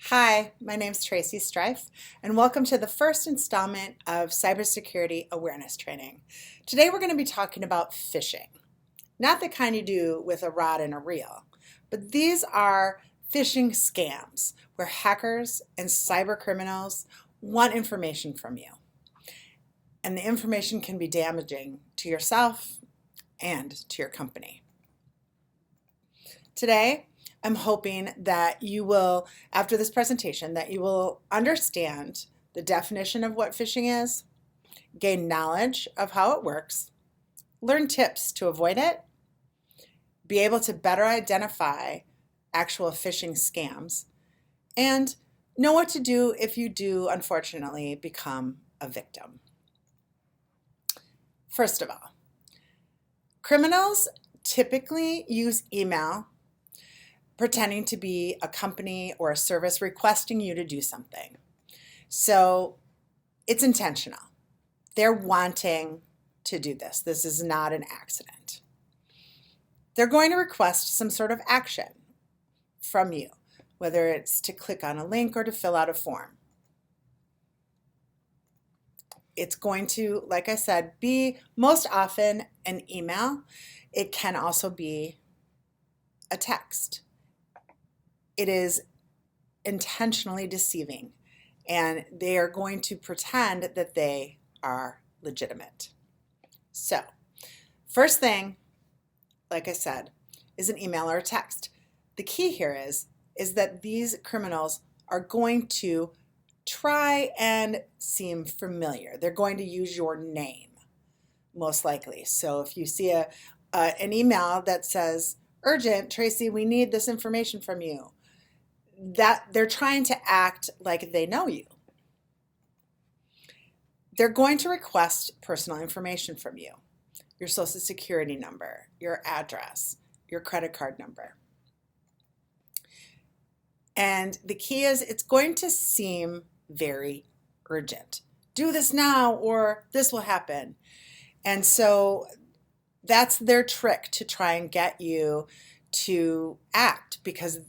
Hi, my name's Tracy Strife, and welcome to the first installment of Cybersecurity Awareness Training. Today we're going to be talking about phishing. Not the kind you do with a rod and a reel, but these are phishing scams where hackers and cyber criminals want information from you. And the information can be damaging to yourself and to your company. Today, I'm hoping that you will, after this presentation, that you will understand the definition of what phishing is, gain knowledge of how it works, learn tips to avoid it, be able to better identify actual phishing scams, and know what to do if you do, unfortunately, become a victim. First of all, criminals typically use email pretending to be a company or a service requesting you to do something. So it's intentional. They're wanting to do this. This is not an accident. They're going to request some sort of action from you, whether it's to click on a link or to fill out a form. It's going to, like I said, be most often an email. It can also be a text. It is intentionally deceiving, and they are going to pretend that they are legitimate. So, first thing, like I said, is an email or a text. The key here is that these criminals are going to try and seem familiar. They're going to use your name, most likely. So if you see an email that says, "Urgent, Tracy, we need this information from you," that they're trying to act like they know you. They're going to request personal information from you, your social security number, your address, your credit card number. And the key is it's going to seem very urgent. Do this now or this will happen. And so that's their trick to try and get you to act, because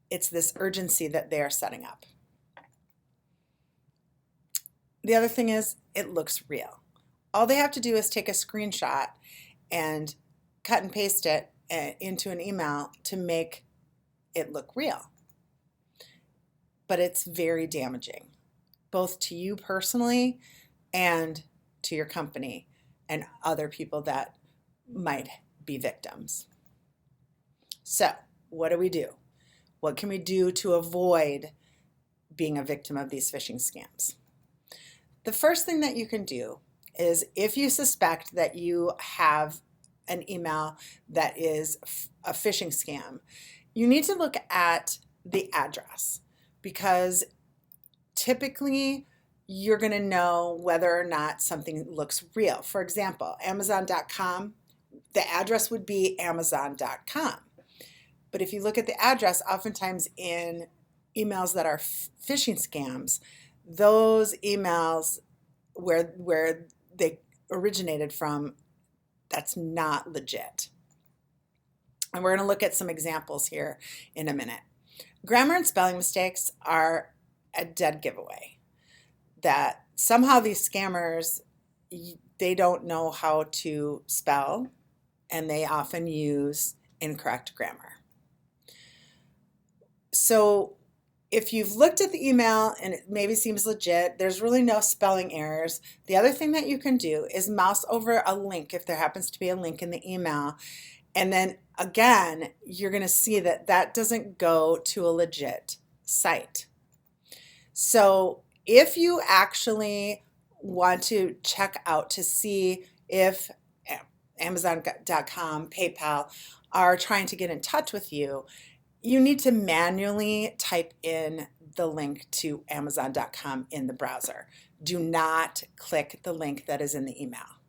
it's this urgency that they are setting up. The other thing is it looks real. All they have to do is take a screenshot and cut and paste it into an email to make it look real. But it's very damaging, both to you personally and to your company and other people that might be victims. So, what do? What can we do to avoid being a victim of these phishing scams? The first thing that you can do is, if you suspect that you have an email that is a phishing scam, you need to look at the address, because typically you're going to know whether or not something looks real. For example, Amazon.com, the address would be Amazon.com. But if you look at the address, oftentimes in emails that are phishing scams, those emails where they originated from, that's not legit. And we're going to look at some examples here in a minute. Grammar and spelling mistakes are a dead giveaway. That somehow these scammers, they don't know how to spell, and they often use incorrect grammar. So if you've looked at the email and it maybe seems legit, there's really no spelling errors. The other thing that you can do is mouse over a link, if there happens to be a link in the email, and then again, you're going to see that that doesn't go to a legit site. So if you actually want to check out to see if Amazon.com, PayPal are trying to get in touch with you, you need to manually type in the link to Amazon.com in the browser. Do not click the link that is in the email,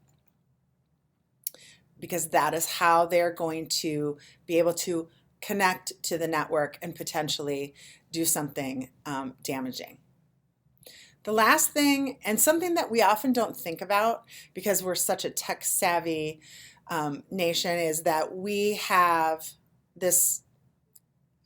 because that is how they're going to be able to connect to the network and potentially do something damaging. The last thing, and something that we often don't think about because we're such a tech-savvy nation, is that we have this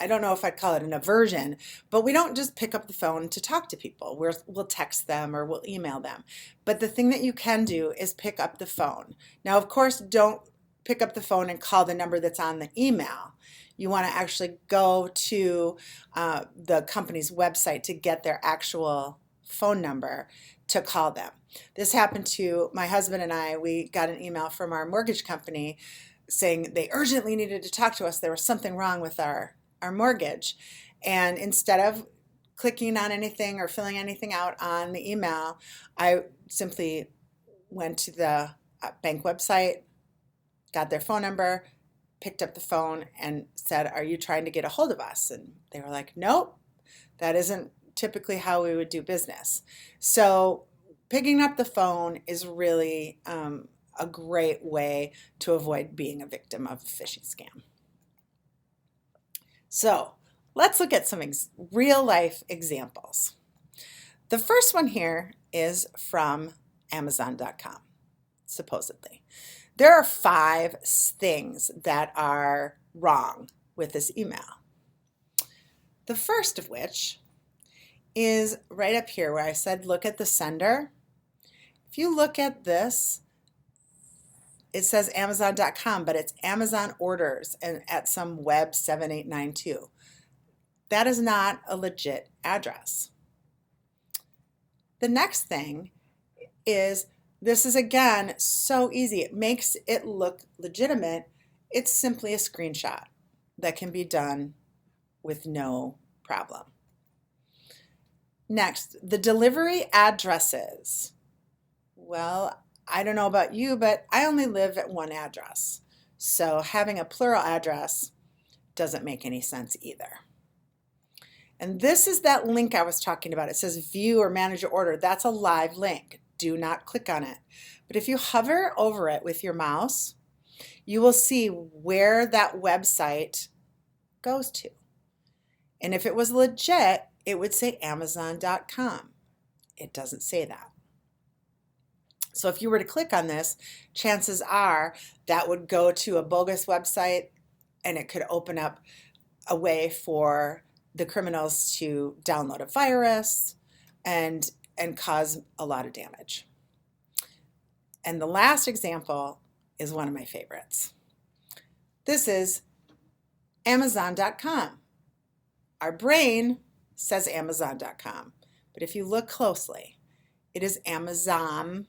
I don't know if I'd call it an aversion, but we don't just pick up the phone to talk to people. We'll text them or we'll email them. But the thing that you can do is pick up the phone. Now, of course, don't pick up the phone and call the number that's on the email. You want to actually go to the company's website to get their actual phone number to call them. This happened to my husband and I. We got an email from our mortgage company saying they urgently needed to talk to us. There was something wrong with our mortgage. And instead of clicking on anything or filling anything out on the email, I simply went to the bank website, got their phone number, picked up the phone and said, "Are you trying to get a hold of us?" And they were like, "Nope, that isn't typically how we would do business." So picking up the phone is really a great way to avoid being a victim of a phishing scam. So let's look at some real life examples. The first one here is from Amazon.com, supposedly. There are 5 things that are wrong with this email. The first of which is right up here where I said, look at the sender. If you look at this, it says Amazon.com, but it's Amazon orders and at some web 7892. That is not a legit address. The next thing is, this is again so easy. It makes it look legitimate. It's simply a screenshot that can be done with no problem. Next, the delivery addresses. Well, I don't know about you, but I only live at one address. So having a plural address doesn't make any sense either. And this is that link I was talking about. It says view or manage your order. That's a live link. Do not click on it. But if you hover over it with your mouse, you will see where that website goes to. And if it was legit, it would say Amazon.com. It doesn't say that. So if you were to click on this, chances are that would go to a bogus website and it could open up a way for the criminals to download a virus and cause a lot of damage. And the last example is one of my favorites. This is Amazon.com. Our brain says Amazon.com, but if you look closely, it is Amazon.com.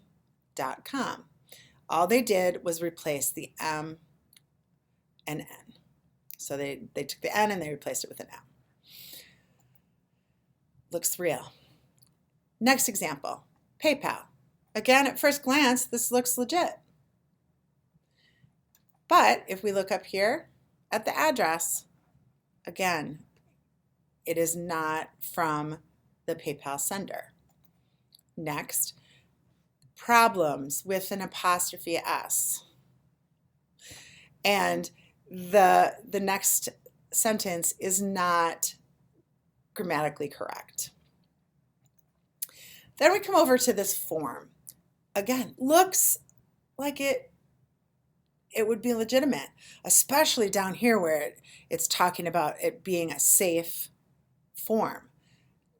All they did was replace the M and N. So they took the N and they replaced it with an M. Looks real. Next example, PayPal. Again, at first glance, this looks legit. But if we look up here at the address, again, it is not from the PayPal sender. Next, problems with an apostrophe S. And the next sentence is not grammatically correct. Then we come over to this form. Again, looks like it would be legitimate, especially down here where it's talking about it being a safe form.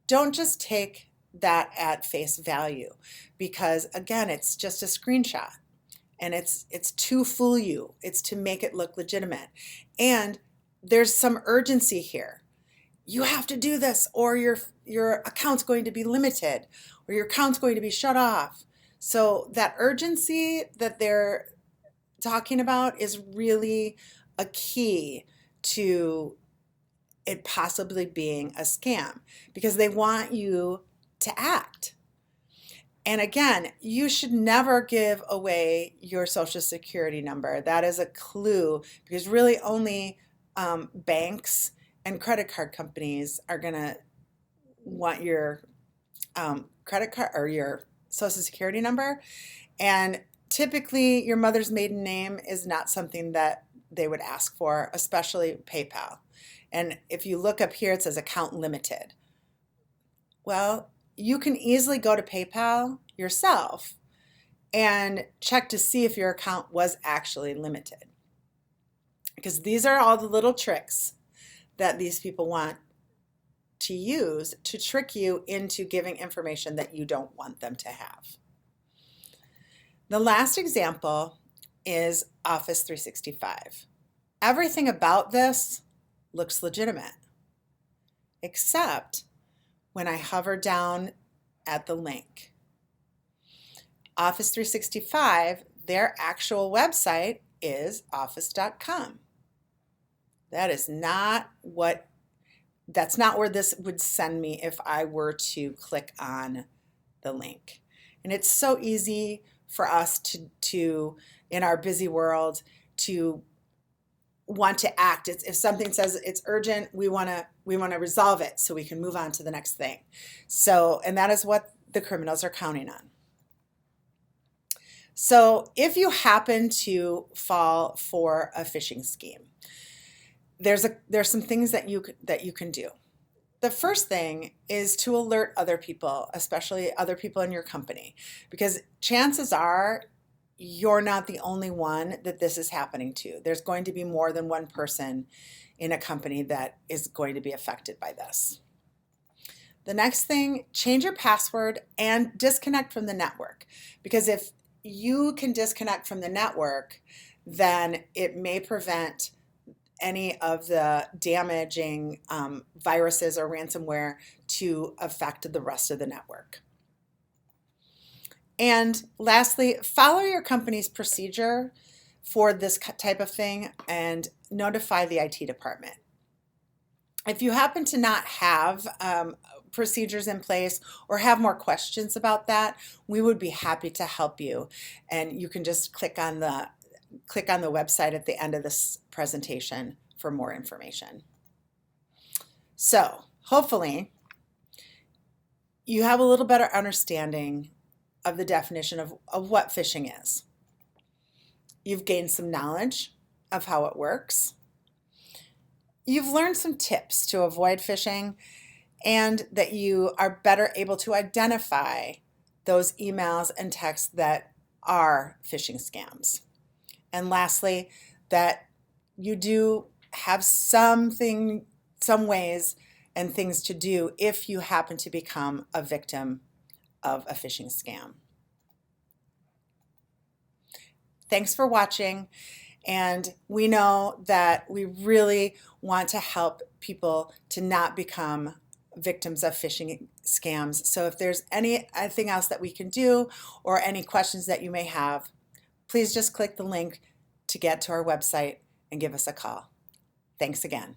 Don't just take that at face value because, again, it's just a screenshot and it's to fool you. It's to make it look legitimate. And there's some urgency here. You have to do this or your account's going to be limited or your account's going to be shut off. So that urgency that they're talking about is really a key to it possibly being a scam because they want you to act. And again, you should never give away your Social Security number. That is a clue because really only banks and credit card companies are going to want your credit card or your Social Security number. And typically your mother's maiden name is not something that they would ask for, especially PayPal. And if you look up here, it says account limited. Well, you can easily go to PayPal yourself and check to see if your account was actually limited. Because these are all the little tricks that these people want to use to trick you into giving information that you don't want them to have. The last example is Office 365. Everything about this looks legitimate, except when I hover down at the link. Office 365, their actual website is office.com. That's not where this would send me if I were to click on the link. And it's so easy for us to in our busy world, to want to act. If something says it's urgent, we want to resolve it so we can move on to the next thing. And that is what the criminals are counting on. So if you happen to fall for a phishing scheme, there's some things that you can do. The first thing is to alert other people, especially other people in your company, because chances are you're not the only one that this is happening to. There's going to be more than one person in a company that is going to be affected by this. The next thing, change your password and disconnect from the network, because if you can disconnect from the network, then it may prevent any of the damaging viruses or ransomware to affect the rest of the network. And lastly, follow your company's procedure for this type of thing and notify the IT department. If you happen to not have procedures in place or have more questions about that, we would be happy to help you. And you can just click on the website at the end of this presentation for more information. So hopefully you have a little better understanding of the definition of what phishing is. You've gained some knowledge of how it works. You've learned some tips to avoid phishing, and that you are better able to identify those emails and texts that are phishing scams. And lastly, that you do have some ways and things to do if you happen to become a victim of a phishing scam. Thanks for watching, and we know that we really want to help people to not become victims of phishing scams. So if there's anything else that we can do or any questions that you may have, please just click the link to get to our website and give us a call. Thanks again.